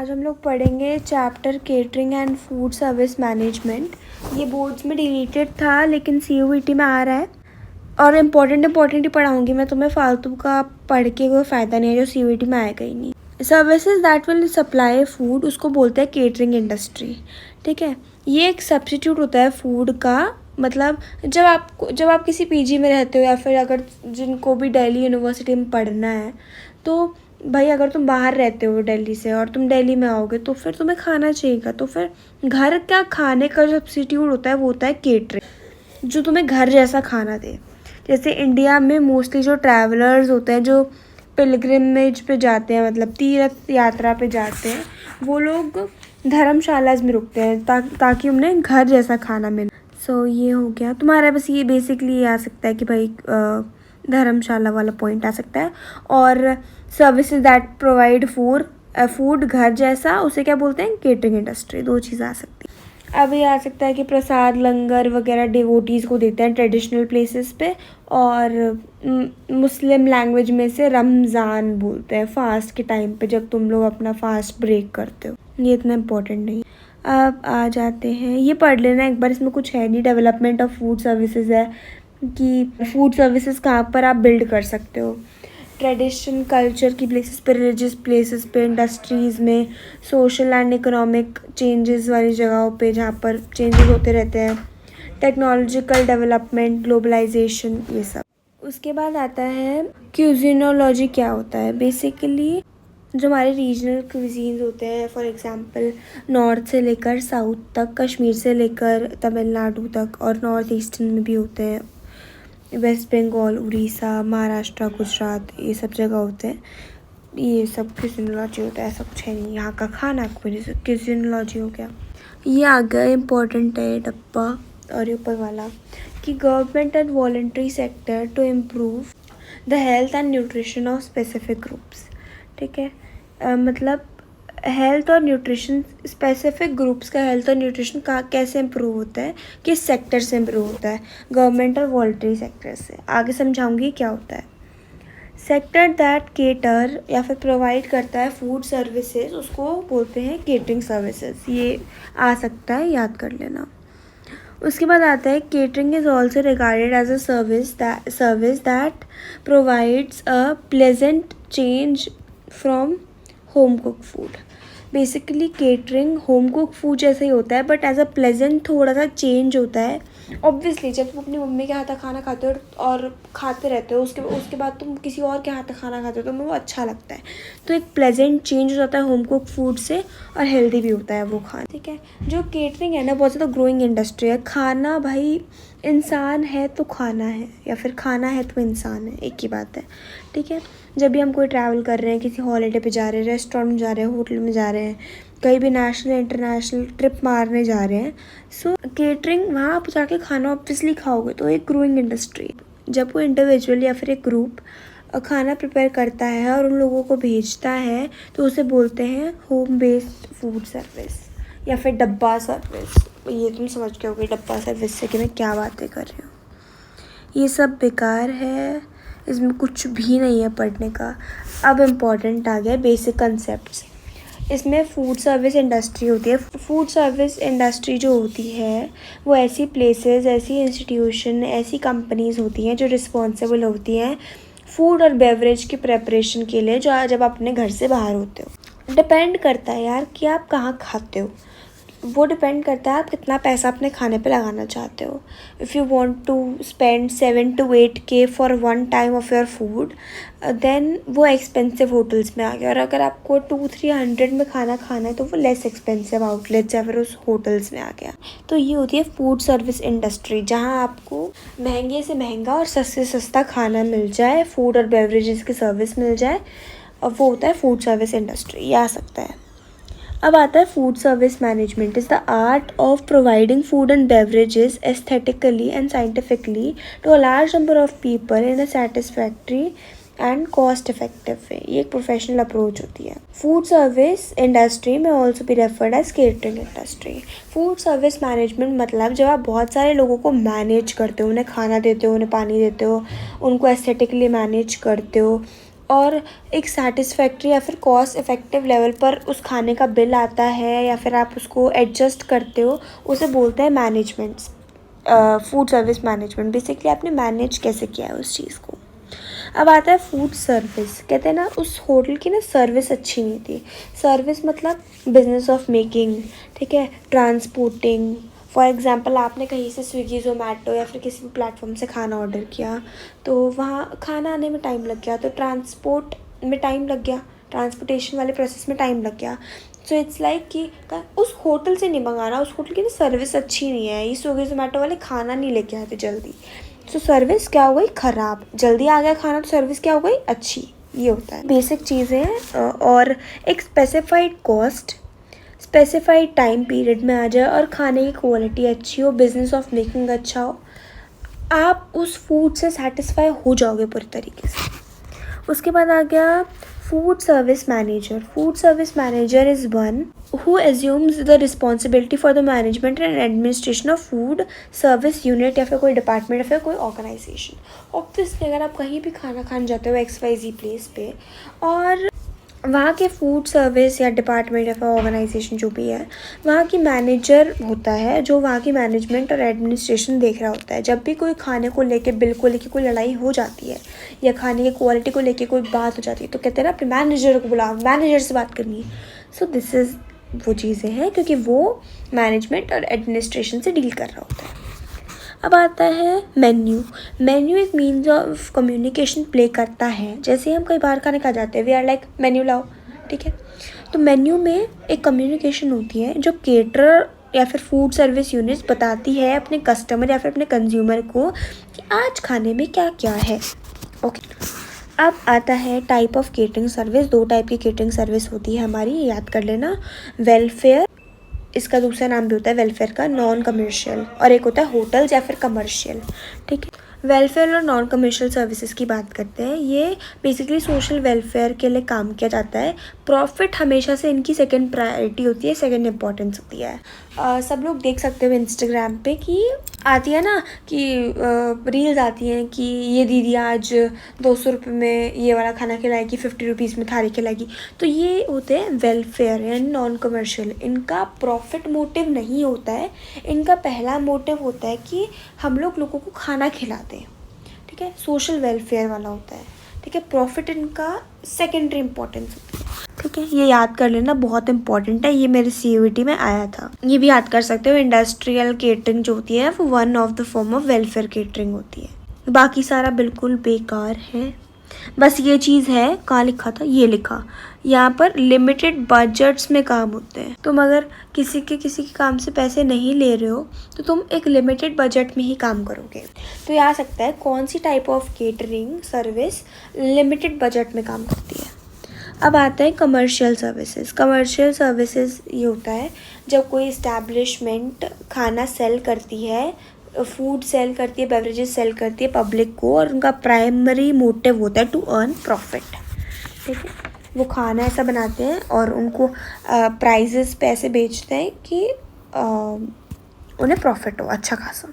आज हम लोग पढ़ेंगे chapter catering and food service management. ये बोर्ड्स में डिलीटेड था लेकिन CUET में आ रहा है और इम्पोर्टेंट ही पढ़ाऊँगी मैं तुम्हें, फालतू का पढ़ के कोई फ़ायदा नहीं है जो CUET में आएगा ही नहीं। Services that will supply food उसको बोलते हैं केटरिंग इंडस्ट्री। ठीक है, ये एक सब्स्टिट्यूट होता है फूड का। मतलब जब आप किसी PG में रहते हो या फिर अगर जिनको भी दिल्ली यूनिवर्सिटी में पढ़ना है तो भाई अगर तुम बाहर रहते हो दिल्ली से और तुम दिल्ली में आओगे तो फिर तुम्हें खाना चाहिएगा। तो फिर घर का खाने का जो सब्स्टिट्यूट होता है वो होता है केटरिंग, जो तुम्हें घर जैसा खाना दे। जैसे इंडिया में मोस्टली जो ट्रैवलर्स होते हैं जो पिलग्रिमेज पे जाते हैं, मतलब तीर्थ यात्रा पे जाते हैं, वो लोग धर्मशालाज में रुकते हैं ताकि उन्हें घर जैसा खाना मिले। सो ये हो गया तुम्हारा, बस ये बेसिकली ये आ सकता है कि भाई धर्मशाला वाला पॉइंट आ सकता है। और सर्विसेज दैट प्रोवाइड फूड घर जैसा, उसे क्या बोलते हैं, केटरिंग इंडस्ट्री। दो चीज़ आ सकती है। अब ये आ सकता है कि प्रसाद लंगर वगैरह डिवोटीज़ को देते हैं ट्रेडिशनल प्लेसेस पे। और मुस्लिम लैंग्वेज में से रमज़ान बोलते हैं फास्ट के टाइम पे, जब तुम लोग अपना फास्ट ब्रेक करते हो। ये इतना इम्पोर्टेंट नहीं। अब आ जाते हैं, ये पढ़ लेना एक बार, इसमें कुछ है नहीं। डेवलपमेंट ऑफ फूड सर्विसेज है कि फूड सर्विसेज कहाँ पर आप बिल्ड कर सकते हो। ट्रेडिशन कल्चर की प्लेसेस पे, रिलीजियस प्लेसेस पे, इंडस्ट्रीज़ में, सोशल एंड इकोनॉमिक चेंजेस वाली जगहों पे जहाँ पर चेंजेस होते रहते हैं, टेक्नोलॉजिकल डेवलपमेंट, ग्लोबलाइजेशन, ये सब। उसके बाद आता है क्यूजिनोलॉजी। क्या होता है बेसिकली, जो हमारे रीजनल क्यूजीन्स होते हैं, फॉर एग्जांपल नॉर्थ से लेकर साउथ तक, कश्मीर से लेकर तमिलनाडु तक, और नॉर्थ ईस्टर्न में भी होते हैं, वेस्ट बंगाल, उड़ीसा, महाराष्ट्र, गुजरात, ये सब जगह होते हैं। ये सब क्यूजिनोलॉजी होता है। ऐसा कुछ है नहीं, यहाँ का खाना क्यूजिनोलॉजी हो गया। ये आ गया इम्पोर्टेंट है डब्बा और ये ऊपर वाला, कि government and voluntary sector to improve the health and nutrition of specific groups. ठीक है, मतलब हेल्थ और न्यूट्रिशन, स्पेसिफिक ग्रुप्स का हेल्थ और न्यूट्रिशन का कैसे इम्प्रूव होता है, किस सेक्टर से इम्प्रूव होता है, गवर्नमेंट और वॉलंटरी सेक्टर से। आगे समझाऊंगी क्या होता है। सेक्टर दैट केटर या फिर प्रोवाइड करता है फूड सर्विसेज, उसको बोलते हैं केटरिंग सर्विसेज। ये आ सकता है, याद कर लेना। उसके बाद आता है catering is also regarded as a service that provides a pleasant change from home cook food. Basically catering home cook food जैसा ही होता है, बट एज अ प्लेजेंट थोड़ा सा चेंज होता है। ऑब्वियसली जब तुम अपनी मम्मी के हाथ का खाना खाते हो और खाते रहते हो, उसके बाद तुम किसी और के हाथ का खाना खाते हो तो तुम्हें वो अच्छा लगता है। तो एक प्लेजेंट चेंज हो जाता है होम कुक फूड से, और हेल्दी भी होता है वो खाना। ठीक है, जो केटरिंग है ना, बहुत ज़्यादा ग्रोइंग इंडस्ट्री है। खाना भाई, इंसान है तो खाना है, या फिर खाना है तो इंसान है, एक ही बात है। ठीक है, जब भी हम कोई ट्रैवल कर रहे हैं, किसी हॉलीडे पे जा रहे हैं, रेस्टोरेंट में जा रहे हैं, होटल में जा रहे हैं, कहीं भी नेशनल इंटरनेशनल ट्रिप मारने जा रहे हैं, सो केटरिंग, वहाँ आप जाके खाना ऑब्वियसली खाओगे। तो एक ग्रोइंग इंडस्ट्री, जब वो इंडिविजुअल या फिर एक ग्रुप खाना प्रिपेयर करता है और उन लोगों को भेजता है तो उसे बोलते हैं होम बेस्ड फूड सर्विस या फिर डब्बा सर्विस। ये तुम समझ गए होगे डब्बा सर्विस से कि मैं क्या बातें कर रही हूँ। ये सब बेकार है, इसमें कुछ भी नहीं है पढ़ने का। अब इम्पॉर्टेंट आ गया बेसिक कंसेप्ट्स। इसमें फूड सर्विस इंडस्ट्री होती है। फूड सर्विस इंडस्ट्री जो होती है वो ऐसी प्लेसेस, ऐसी इंस्टीट्यूशन, ऐसी कंपनीज़ होती हैं जो रिस्पॉन्सिबल होती हैं फूड और बेवरेज की प्रेपरेशन के लिए, जो जब आप अपने घर से बाहर होते हो। डिपेंड करता है यार कि आप कहाँ खाते हो, वो डिपेंड करता है आप कितना पैसा अपने खाने पे लगाना चाहते हो। If you want to spend 7 to 8K for one time of your food, then वो एक्सपेंसिव होटल्स में आ गया। और अगर आपको 200-300 में खाना खाना है तो वो लेस एक्सपेंसिव आउटलेट्स या फिर उस होटल्स में आ गया। तो ये होती है फूड सर्विस इंडस्ट्री, जहाँ आपको महंगे से महंगा और सस्ते से सस्ता खाना मिल जाए, फूड और बेवरेजेस की सर्विस मिल जाए, और वो होता है फूड सर्विस इंडस्ट्री। ये आ सकता है। अब आता है food service management is the art of providing food and beverages aesthetically and scientifically to a large number of people in a satisfactory and cost effective way. ये एक प्रोफेशनल अप्रोच होती है। फूड सर्विस इंडस्ट्री में also भी referred as catering industry. Food service management मतलब जब आप बहुत सारे लोगों को मैनेज करते हो, उन्हें खाना देते हो, उन्हें पानी देते हो, उनको एस्थेटिकली मैनेज करते हो, और एक सेटिस्फैक्ट्री या फिर कॉस्ट इफ़ेक्टिव लेवल पर उस खाने का बिल आता है या फिर आप उसको एडजस्ट करते हो, उसे बोलते हैं management, food service management. Basically आपने मैनेज कैसे किया है उस चीज़ को। अब आता है फूड सर्विस। कहते हैं ना उस होटल की ना सर्विस अच्छी नहीं थी। सर्विस मतलब बिजनेस ऑफ मेकिंग, ठीक है, ट्रांसपोर्टिंग। फॉर एग्ज़ाम्पल आपने कहीं से स्विगी ज़ोमैटो या फिर किसी भी प्लेटफॉर्म से खाना ऑर्डर किया, तो वहाँ खाना आने में टाइम लग गया, तो ट्रांसपोर्ट में टाइम लग गया, ट्रांसपोर्टेशन वाले प्रोसेस में टाइम लग गया। सो इट्स लाइक कि उस होटल से नहीं मंगाना, उस होटल की ना सर्विस अच्छी नहीं है, ये स्विगी ज़ोमैटो वाले खाना नहीं लेके आते जल्दी। सो सर्विस क्या हो गई ख़राब, जल्दी आ गया खाना तो सर्विस क्या हो गई अच्छी। ये होता है बेसिक चीज़ें हैं। और एक specified cost specified time period में आ जाए और खाने की क्वालिटी अच्छी हो, बिजनेस ऑफ मेकिंग अच्छा हो, आप उस फूड से सेटिस्फाई हो जाओगे पूरी तरीके से। उसके बाद आ गया food service manager. Food service manager is one who assumes the responsibility for the management and administration of food service unit या फिर कोई डिपार्टमेंट या फिर कोई ऑर्गेनाइजेशन। ऑब्वियसली अगर आप कहीं भी खाना खाने जाते हो XYZ प्लेस पे और वहाँ के फूड सर्विस या डिपार्टमेंट या फिर ऑर्गेनाइजेशन जो भी है, वहाँ की मैनेजर होता है जो वहाँ की मैनेजमेंट और एडमिनिस्ट्रेशन देख रहा होता है। जब भी कोई खाने को लेके, बिल को लेके कोई लड़ाई हो जाती है या खाने की क्वालिटी को लेके कोई बात हो जाती है, तो कहते हैं ना अपने मैनेजर को बुलाओ, मैनेजर से बात करनी है। सो दिस इज़ वो चीज़ें हैं क्योंकि वो मैनेजमेंट और एडमिनिस्ट्रेशन से डील कर रहा होता है। अब आता है मेन्यू। मेन्यू एक मीन्स ऑफ कम्युनिकेशन प्ले करता है। जैसे हम कई बार खाने खा जाते हैं, वी आर लाइक मेन्यू लाओ, ठीक है। तो मेन्यू में एक कम्युनिकेशन होती है जो केटरर या फिर फूड सर्विस यूनिट्स बताती है अपने कस्टमर या फिर अपने कंज्यूमर को कि आज खाने में क्या क्या है। ओके, अब आता है type of catering service. 2 type की केटरिंग सर्विस होती है हमारी, याद कर लेना। वेलफेयर, इसका दूसरा नाम भी होता है वेलफेयर का, नॉन कमर्शियल, और एक होता है होटल्स या फिर कमर्शियल, ठीक है। वेलफेयर और नॉन कमर्शियल सर्विसेज की बात करते हैं। ये बेसिकली सोशल वेलफेयर के लिए काम किया जाता है। प्रॉफिट हमेशा से इनकी सेकंड प्रायोरिटी होती है, सेकंड इम्पॉर्टेंस होती है। सब लोग देख सकते हो इंस्टाग्राम पे कि आती है ना कि रील्स आती हैं कि ये दीदी आज 200 रुपये में ये वाला खाना खिलाएगी, 50 रुपीज़ में थाली खिलाएगी। तो ये होते हैं वेलफेयर एंड नॉन कमर्शियल। इनका प्रॉफिट मोटिव नहीं होता है, इनका पहला मोटिव होता है कि हम लोगों को खाना खिलाते हैं, ठीक है। सोशल वेलफेयर वाला होता है, ठीक है। प्रॉफिट इनका सेकेंडरी इम्पोर्टेंस होती है, ठीक है। ये याद कर लेना, बहुत इंपॉर्टेंट है, ये मेरे CUET में आया था। ये भी याद कर सकते हो, इंडस्ट्रियल केटरिंग जो होती है वो one of the form of welfare catering होती है। बाकी सारा बिल्कुल बेकार है। बस ये चीज़ है, कहाँ लिखा था, ये लिखा यहाँ पर लिमिटेड बजट्स में काम होते हैं। तुम अगर किसी के काम से पैसे नहीं ले रहे हो तो तुम एक लिमिटेड बजट में ही काम करोगे। तो ये आ सकता है कौन सी type of catering service limited budget में काम करती है। अब आता है कमर्शियल सर्विसेज। कमर्शियल सर्विसेज ये होता है जब कोई इस्टेब्लिशमेंट खाना सेल करती है, फूड सेल करती है, बेवरेजेस सेल करती है पब्लिक को, और उनका प्राइमरी मोटिव होता है टू अर्न प्रॉफिट, ठीक है। वो खाना ऐसा बनाते हैं और उनको प्राइजेस पे ऐसे बेचते हैं कि उन्हें प्रॉफिट हो अच्छा खासा।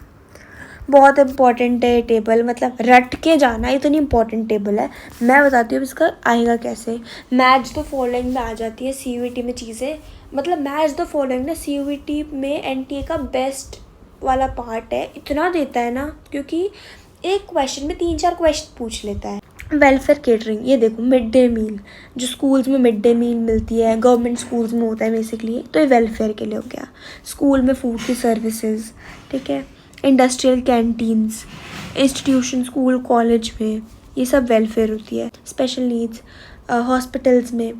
बहुत इम्पॉर्टेंट है टेबल, मतलब रट के जाना, इतनी इम्पॉर्टेंट टेबल है। मैं बताती हूँ इसका आएगा कैसे। मैच द फॉलोइंग में आ जाती है CUET में चीज़ें, मतलब मैच द फॉलोइंग ना CUET में NTA का बेस्ट वाला पार्ट है। इतना देता है ना, क्योंकि एक क्वेश्चन में 3-4 क्वेश्चन पूछ लेता है। वेलफेयर केटरिंग, ये देखो मिड डे मील, जो स्कूल्स में मिड डे मील मिलती है, गवर्नमेंट स्कूल्स में होता है बेसिकली, तो ये वेलफेयर के लिए हो गया। स्कूल में फूड की सर्विसेज, ठीक है। Industrial canteens, institution, school college में, ये सब वेलफेयर होती है। स्पेशल नीड्स, हॉस्पिटल्स में,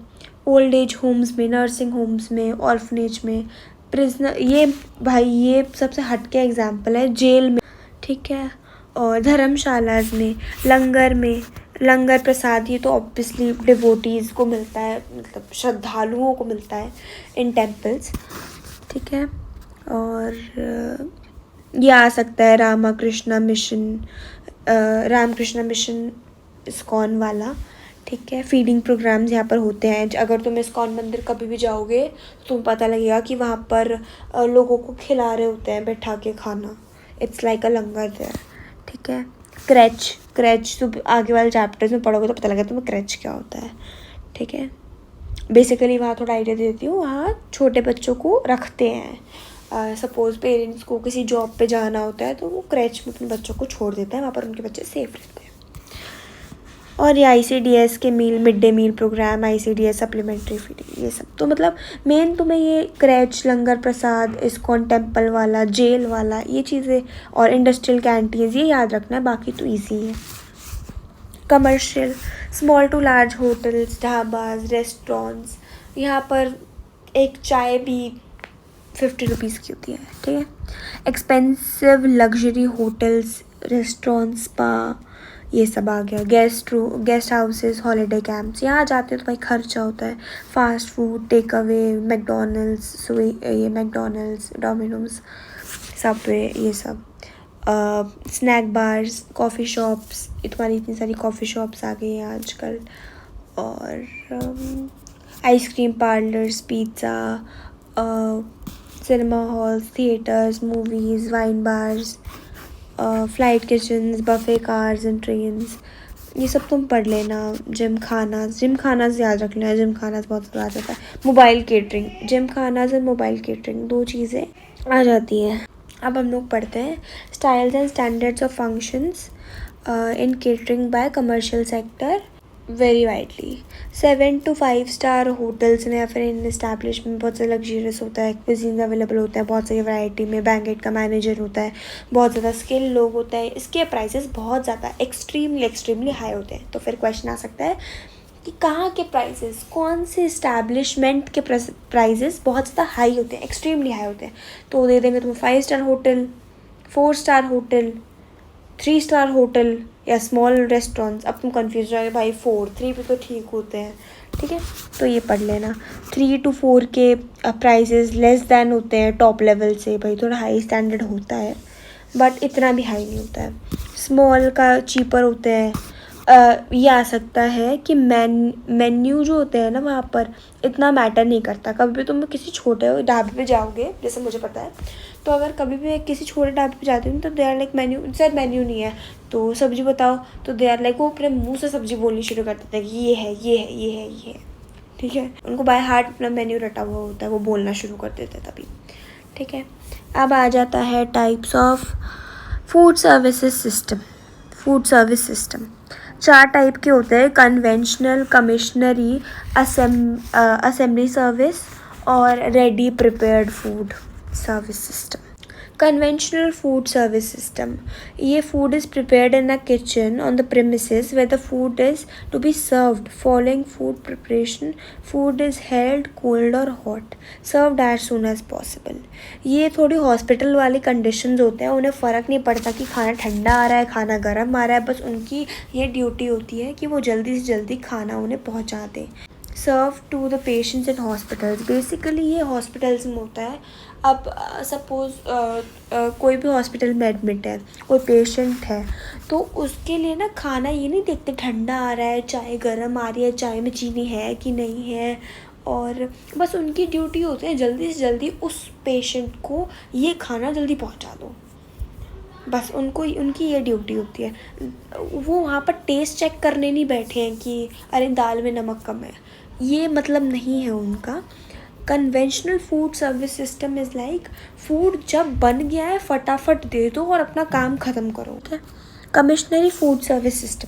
ओल्ड एज होम्स में, नर्सिंग होम्स में, ऑर्फनेज में, प्रिजनर, ये भाई ये सबसे हटके एग्जाम्पल है, जेल में, ठीक है। और धर्मशालाज में, लंगर प्रसाद, ये तो ऑब्वियसली डिवोटीज़ को मिलता है, मतलब श्रद्धालुओं को मिलता है इन टेम्पल्स, ठीक है। और ये आ सकता है रामकृष्णा मिशन इस्कॉन वाला, ठीक है। फीडिंग प्रोग्राम्स यहाँ पर होते हैं। अगर तुम इस्कॉन मंदिर कभी भी जाओगे तो तुम्हें पता लगेगा कि वहाँ पर लोगों को खिला रहे होते हैं बैठा के खाना। It's like a langar there, ठीक है। क्रैच, क्रैच तो आगे वाले चैप्टर्स में पढ़ोगे तो पता लगेगा तुम्हें क्रैच क्या होता है, ठीक है। बेसिकली वहाँ थोड़ा आइडिया देती हूँ। वहाँ छोटे बच्चों को रखते हैं, सपोज़ पेरेंट्स को किसी जॉब पे जाना होता है तो वो क्रैच में अपने बच्चों को छोड़ देता है, वहाँ पर उनके बच्चे सेफ रहते हैं। और ये ICDS के mid day meal programme, ICDS supplementary feeding, ये सब तो मतलब मेन तुम्हें ये creche, langar prasad, ISKCON temple वाला, जेल वाला, ये चीज़ें और इंडस्ट्रियल कैंटीन्स ये याद रखना है, बाकी तो ईजी है। Commercial, small to large hotels, dhabas, restaurants, यहाँ पर एक चाय भी 50 रुपीज़ की होती है, ठीक है। Expensive luxury hotels, restaurants, spa, ये सब आ गया। गेस्ट हाउसेस, हॉलीडे कैंप्स, यहाँ जाते हैं तो भाई खर्चा होता है। Fast food, take away, McDonald's, Domino's, Subway, ये सब। स्नैक बार्स, कॉफ़ी शॉप्स, तुम्हारी इतनी सारी कॉफ़ी शॉप्स आ गई हैं आजकल। और ice cream parlours, pizza, cinema halls, theatres, movies, wine bars, flight kitchens, buffet cars and trains, ये सब तुम पढ़ लेना। जिम खानाज याद रख लेना, जिम खानाज बहुत ज़्यादा आ जाता है। मोबाइल केटरिंग, जिम खानाज और मोबाइल केटरिंग 2 चीज़ें आ जाती हैं। अब हम लोग पढ़ते हैं styles and standards of functions in catering bye commercial sector very widely. 7 to 5 star hotels में या फिर इन इस्टेब्लिशमेंट बहुत ज़्यादा लग्जरियस होता है, क्विजीन अवेलेबल होता है बहुत सारी वैरायटी में, बैंकेट का मैनेजर होता है, बहुत ज़्यादा स्किल लोग होते हैं, इसके प्राइसेस बहुत ज़्यादा एक्सट्रीमली हाई होते हैं। तो फिर क्वेश्चन आ सकता है कि कहाँ के प्राइसेस, कौन से इस्टेब्लिशमेंट के प्राइसेस बहुत ज़्यादा हाई होते हैं, एक्सट्रीमली हाई होते हैं। तो दे देंगे तुम्हें 5 star hotel, 4 star hotel, 3 star hotel या स्मॉल रेस्टोरेंट्स। अब तुम कन्फ्यूज हो जाओगे भाई 3 भी तो ठीक होते हैं, ठीक है। तो ये पढ़ लेना। 3 to 4 के प्राइसेस लेस दैन होते हैं टॉप लेवल से, भाई थोड़ा हाई स्टैंडर्ड होता है बट इतना भी हाई नहीं होता है। स्मॉल का चीपर होते हैं। ये आ सकता है कि मेन्यू जो होते हैं ना वहाँ पर इतना मैटर नहीं करता। कभी भी तुम किसी छोटे ढाबे पे जाओगे, जैसे मुझे पता है, तो अगर कभी भी किसी छोटे ढाबे पे जाती हूँ तो they are like menu, sir menu नहीं है तो सब्जी बताओ, तो दे आर लाइक वो अपने मुंह से सब्जी बोलनी शुरू कर देते हैं कि ये है, ये है, ये है, ये है, ठीक है। उनको बाय हार्ट अपना मेन्यू रटा हुआ होता है, वो बोलना शुरू कर देते हैं तभी, ठीक है। अब आ जाता है types of food service system. 4 type के होते हैं: कन्वेंशनल, कमिश्नरी, असेंबली सर्विस और ready prepared food service system. Conventional food service system. ये food is prepared in a kitchen on the premises where the food is to be served. Following food preparation, food is held cold or hot, served as soon as possible. ये थोड़ी hospital वाली conditions होते हैं, उन्हें फ़र्क नहीं पड़ता कि खाना ठंडा आ रहा है, खाना गर्म आ रहा है, बस उनकी ये ड्यूटी होती है कि वो जल्दी से जल्दी खाना उन्हें पहुंचा दें। Serve to the patients in hospitals, basically ये हॉस्पिटल्स में होता है। अब सपोज़ कोई भी हॉस्पिटल में एडमिट है, कोई पेशेंट है, तो उसके लिए ना खाना ये नहीं देखते ठंडा आ रहा है, चाय गर्म आ रही है, चाय में चीनी है कि नहीं है, और बस उनकी ड्यूटी होती है जल्दी से जल्दी उस पेशेंट को ये खाना जल्दी पहुंचा दो, बस उनकी ये ड्यूटी होती है। वो वहाँ पर टेस्ट चेक करने नहीं बैठे हैं कि अरे दाल में नमक कम है, ये मतलब नहीं है उनका। Conventional food service system is like food जब बन गया है फटाफट दे दो और अपना काम ख़त्म करो। कमिश्नरी फूड सर्विस सिस्टम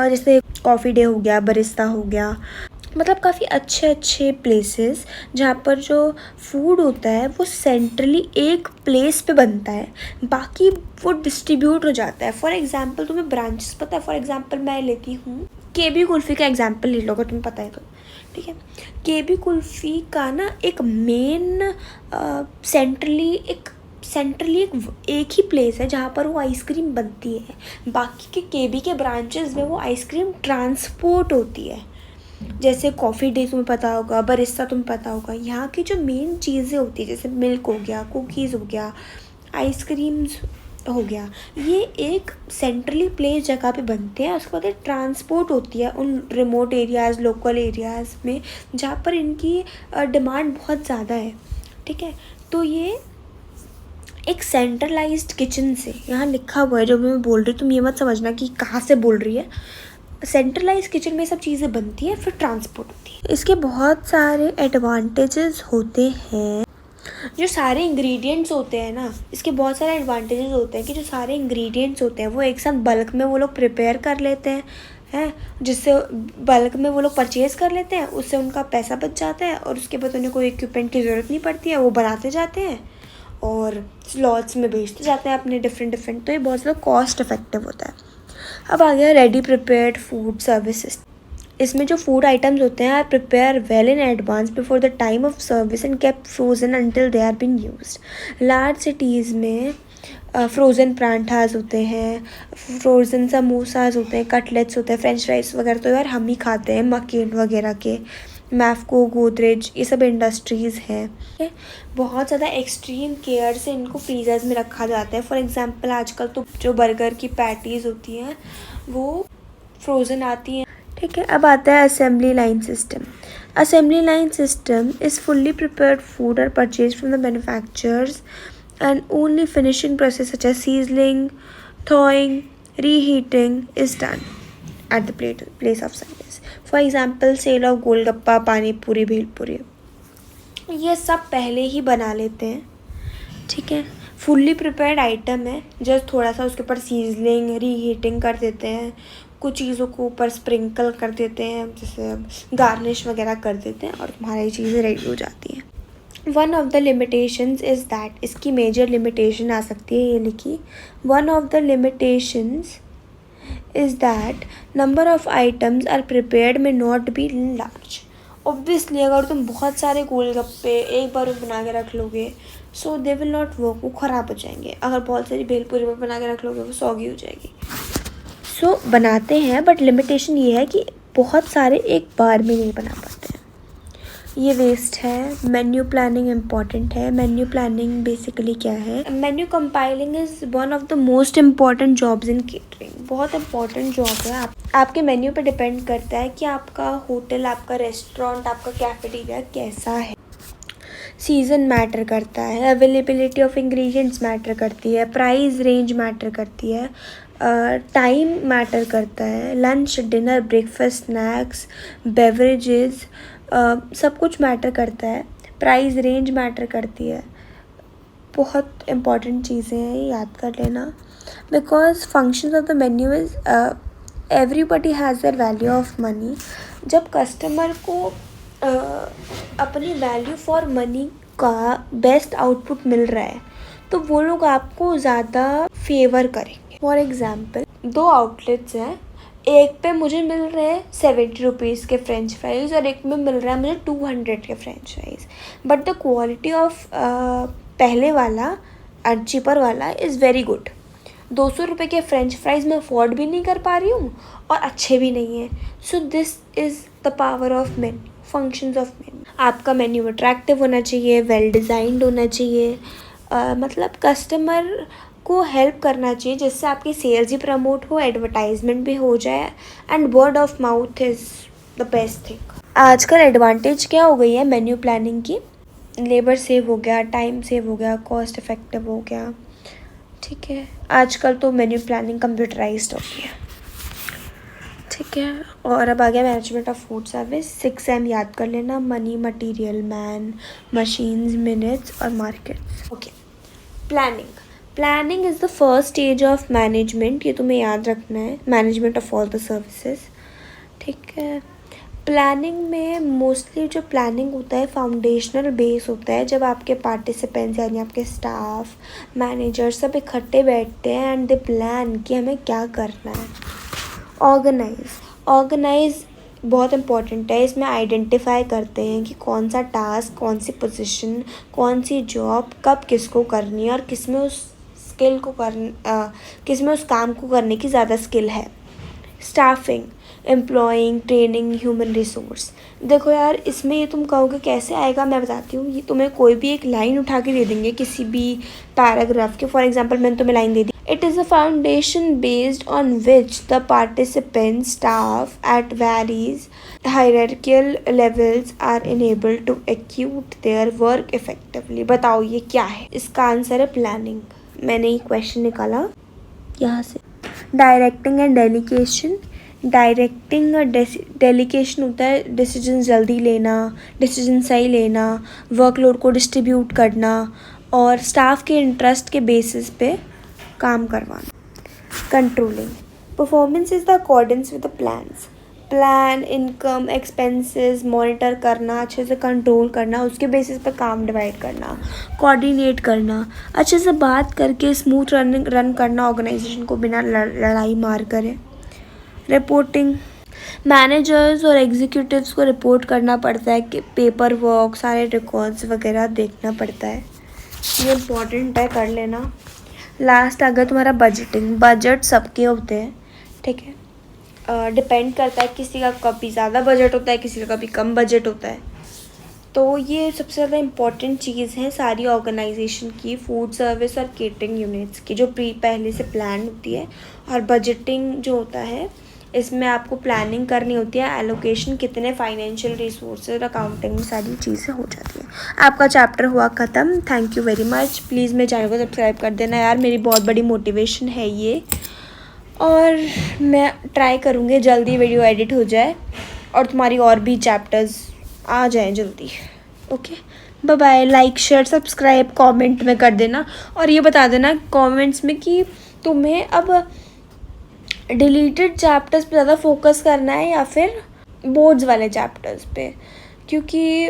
जैसे कॉफ़ी डे हो गया, बरिस्ता हो गया, मतलब काफ़ी अच्छे प्लेसेस जहाँ पर जो फूड होता है वो सेंट्रली एक प्लेस पे बनता है, बाकी वो डिस्ट्रीब्यूट हो जाता है। फॉर एग्ज़ाम्पल तुम्हें ब्रांचेस पता है, फॉर एग्ज़ाम्पल मैं लेती हूँ KB कुल्फ़ी का एग्ज़ाम्पल ले लो अगर तुम्हें पता है तो, ठीक है। KB कुल्फ़ी का ना एक मेन सेंट्रली एक ही प्लेस है जहाँ पर वो आइसक्रीम बनती है, बाकी के KB के ब्रांचेस में वो आइसक्रीम ट्रांसपोर्ट होती है। जैसे कॉफ़ी डे तुम्हें पता होगा, बरिस्ता तुम्हें पता होगा, यहाँ की जो मेन चीज़ें होती है जैसे मिल्क हो गया, कुकीज़ हो गया, आइसक्रीम्स हो गया, ये एक सेंट्रली प्लेस जगह पे बनते हैं। उसके बाद ट्रांसपोर्ट होती है उन रिमोट एरियाज़, लोकल एरियाज़ में जहाँ पर इनकी डिमांड बहुत ज़्यादा है, ठीक है। तो ये एक सेंट्रलाइज्ड किचन से, यहाँ लिखा हुआ है जो मैं बोल रही हूँ, तुम ये मत समझना कि कहाँ से बोल रही है। सेंट्रलाइज किचन में सब चीज़ें बनती है, फिर ट्रांसपोर्ट होती है। इसके बहुत सारे एडवांटेजेस होते हैं। जो सारे इंग्रेडिएंट्स होते हैं ना, इसके बहुत सारे एडवांटेजेस होते हैं कि जो सारे इंग्रेडिएंट्स होते हैं वो एक साथ बल्क में वो लोग प्रिपेयर कर लेते हैं, जिससे बल्क में वो लोग परचेज़ कर लेते हैं, उससे उनका पैसा बच जाता है और उसके बाद उन्हें कोई इक्विपमेंट की ज़रूरत नहीं पड़ती है, वो बनाते जाते हैं और स्लॉट्स में बेचते जाते हैं अपने डिफरेंट। तो ये बहुत ज़्यादा कॉस्ट इफेक्टिव होता है। अब आ गया रेडी प्रिपेयर्ड फूड सर्विसेज। इसमें जो फूड आइटम्स होते हैं are prepare well in advance before the time of service and kept frozen until they are been used. Large cities में फ्रोज़न परांठास होते हैं, फ्रोज़न समोसाज होते हैं, कटलेट्स होते हैं, फ्रेंच फ्राइज वगैरह तो यार हम ही खाते हैं, मकेन वगैरह के, मैफ्को, गोदरेज, ये सब इंडस्ट्रीज़ हैं। बहुत ज़्यादा एक्सट्रीम केयर से इनको फ्रीजर्स में रखा जाता है। फॉर एग्जांपल आजकल तो जो बर्गर की पैटीज़ होती हैं वो फ्रोज़न आती हैं। ठीक है, अब आता है assembly line system. Assembly line system is fully prepared food are purchase from the manufacturers and only finishing process such as sizzling, thawing, reheating is done at the place of service. For example, sale of golgappa, pani puri, bhelpuri, ये सब पहले ही बना लेते हैं। ठीक है, fully prepared item है, just थोड़ा सा उसके ऊपर सीजलिंग, रीहीटिंग कर देते हैं, कुछ चीज़ों को ऊपर स्प्रिंकल कर देते हैं, जैसे गार्निश वगैरह कर देते हैं और तुम्हारी चीज़ें रेडी हो जाती हैं। One of the limitations is that, इसकी मेजर लिमिटेशन आ सकती है, ये लिखी, one of the limitations is that number of items are prepared may not be large. Obviously अगर तुम बहुत सारे गोलगप्पे एक बार में बना के रख लोगे so they will not work, वो ख़राब हो जाएंगे। अगर बहुत सारी भेलपूरी में बना के रख लोगे वो सौगी हो जाएगी। so बनाते हैं बट लिमिटेशन ये है कि बहुत सारे एक बार में नहीं बना पाते हैं, ये वेस्ट है। मेन्यू प्लानिंग इम्पॉर्टेंट है। मेन्यू प्लानिंग बेसिकली क्या है? Menu compiling is one of the most important jobs in catering. बहुत इम्पॉर्टेंट जॉब है। आपके मेन्यू पे डिपेंड करता है कि आपका होटल, आपका रेस्टोरेंट, आपका कैफेटेरिया कैसा है। सीज़न मैटर करता है, अवेलेबिलिटी ऑफ इंग्रेडिएंट्स मैटर करती है, प्राइस रेंज मैटर करती है, टाइम मैटर करता है, lunch, dinner, breakfast, snacks, beverages, सब कुछ मैटर करता है, प्राइस रेंज मैटर करती है। बहुत इम्पॉर्टेंट चीज़ें हैं, ये याद कर लेना। Because functions of the menu is everybody has their value of money. जब कस्टमर को अपनी वैल्यू फॉर मनी का बेस्ट आउटपुट मिल रहा है तो वो लोग आपको ज़्यादा फेवर करेंगे। फॉर एग्ज़ाम्पल 2 आउटलेट्स हैं, एक पे मुझे मिल रहे हैं 70 रुपीज़ के फ्रेंच फ्राइज़ और एक में मिल रहा है मुझे 200 के French fries, but the quality of पहले वाला और चीपर वाला इज़ वेरी गुड। 200 रुपये के फ्रेंच फ्राइज़ मैं अफोर्ड भी नहीं कर पा रही हूँ और अच्छे भी नहीं हैं। So this is the power of menu, functions of menu. आपका मेन्यू अट्रैक्टिव होना चाहिए, वेल डिज़ाइंड होना चाहिए, मतलब कस्टमर को हेल्प करना चाहिए जिससे आपकी सेल्स भी प्रमोट हो, एडवर्टाइजमेंट भी हो जाए, and word of mouth is the best thing. आजकल एडवांटेज क्या हो गई है मेन्यू प्लानिंग की? लेबर सेव हो गया, टाइम सेव हो गया, कॉस्ट इफेक्टिव हो गया। ठीक है, आजकल तो मेन्यू प्लानिंग कंप्यूटराइज्ड हो गई है। ठीक है, और अब आ गया management of food service. 6M याद कर लेना, money, material, man, machines, minutes और markets. Okay, planning is the first stage of management, ये तुम्हें याद रखना है, management of all the services. ठीक है, प्लानिंग में मोस्टली जो प्लानिंग होता है फाउंडेशनल बेस होता है, जब आपके पार्टिसिपेंट्स यानी आपके स्टाफ, मैनेजर सब इकट्ठे बैठते हैं एंड दे प्लान कि हमें क्या करना है। ऑर्गेनाइज बहुत इम्पॉर्टेंट है। इसमें आइडेंटिफाई करते हैं कि कौन सा टास्क, कौन सी पोजीशन, कौन सी जॉब कब किसको करनी है और किसमें उस स्किल को किसमें उस काम को करने की ज़्यादा स्किल है। Staffing, employing, training, human resource. देखो यार, इसमें ये तुम कहोगे कैसे आएगा, मैं बताती हूँ। ये तुम्हें कोई भी एक लाइन उठा के दे देंगे किसी भी पैराग्राफ के। फॉर एग्जांपल मैंने तुम्हें line they the, It is a foundation based on which the participant staff at various hierarchical levels are enabled to execute their work effectively. बताओ ये क्या है? इसका आंसर है प्लानिंग. मैंने ये क्वेश्चन निकाला यहाँ से. Directing and delegation. डायरेक्टिंग और डेलीगेशन होता है डिसीजन जल्दी लेना, डिसीजन सही लेना, वर्कलोड को डिस्ट्रीब्यूट करना और स्टाफ के इंटरेस्ट के बेसिस पे काम करवाना. Controlling. Performance is the accordance with the plans. Plan, income, expenses monitor करना, अच्छे से कंट्रोल करना, उसके बेसिस पे काम डिवाइड करना, कोऑर्डिनेट करना, अच्छे से बात करके स्मूथ रन करना ऑर्गेनाइजेशन को बिना लड़ाई मार करे. रिपोर्टिंग. मैनेजर्स और एग्जीक्यूटिव्स को रिपोर्ट करना पड़ता है कि पेपर वर्क, सारे रिकॉर्ड्स वगैरह देखना पड़ता है. ये इम्पॉर्टेंट है, कर लेना. लास्ट आ गया तुम्हारा बजटिंग. बजट सबके होते हैं, ठीक है. डिपेंड करता है, किसी का कभी ज़्यादा बजट होता है, किसी का कभी कम बजट होता है. तो ये सबसे ज़्यादा इम्पॉर्टेंट चीज़ है सारी ऑर्गेनाइजेशन की, फूड सर्विस और केटरिंग यूनिट्स की, जो पहले से प्लान होती है. और बजटिंग जो होता है इसमें आपको प्लानिंग करनी होती है, एलोकेशन कितने फाइनेंशियल रिसोर्सेज, अकाउंटिंग, सारी चीज़ें हो जाती हैं. आपका चैप्टर हुआ ख़त्म. Thank you very much. Please मेरे चैनल को सब्सक्राइब कर देना यार, मेरी बहुत बड़ी मोटिवेशन है ये. और मैं ट्राई करूँगी जल्दी वीडियो एडिट हो जाए और तुम्हारी और भी चैप्टर्स आ जाएँ जल्दी. Okay, bye bye. Like, share, subscribe comment में कर देना और ये बता देना कमेंट्स में कि तुम्हें अब डिलीटेड चैप्टर्स पे ज़्यादा फोकस करना है या फिर बोर्ड्स वाले चैप्टर्स पे, क्योंकि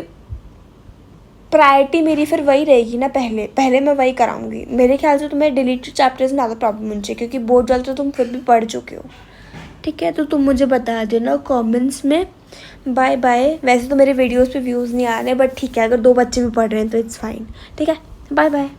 प्रायोरिटी मेरी फिर वही रहेगी ना. पहले मैं वही कराऊंगी. मेरे ख्याल से तुम्हें डिलीटेड चैप्टर्स में ज़्यादा प्रॉब्लम होनी चाहिए, क्योंकि बोर्ड वाले तो तुम फिर भी पढ़ चुके हो. ठीक है, तो तुम मुझे बता देना कमेंट्स में. Bye bye. वैसे तो मेरे वीडियोस पे व्यूज़ नहीं आ रहे, बट ठीक है, अगर 2 बच्चे भी पढ़ रहे हैं तो इट्स फाइन. ठीक है, बाय बाय.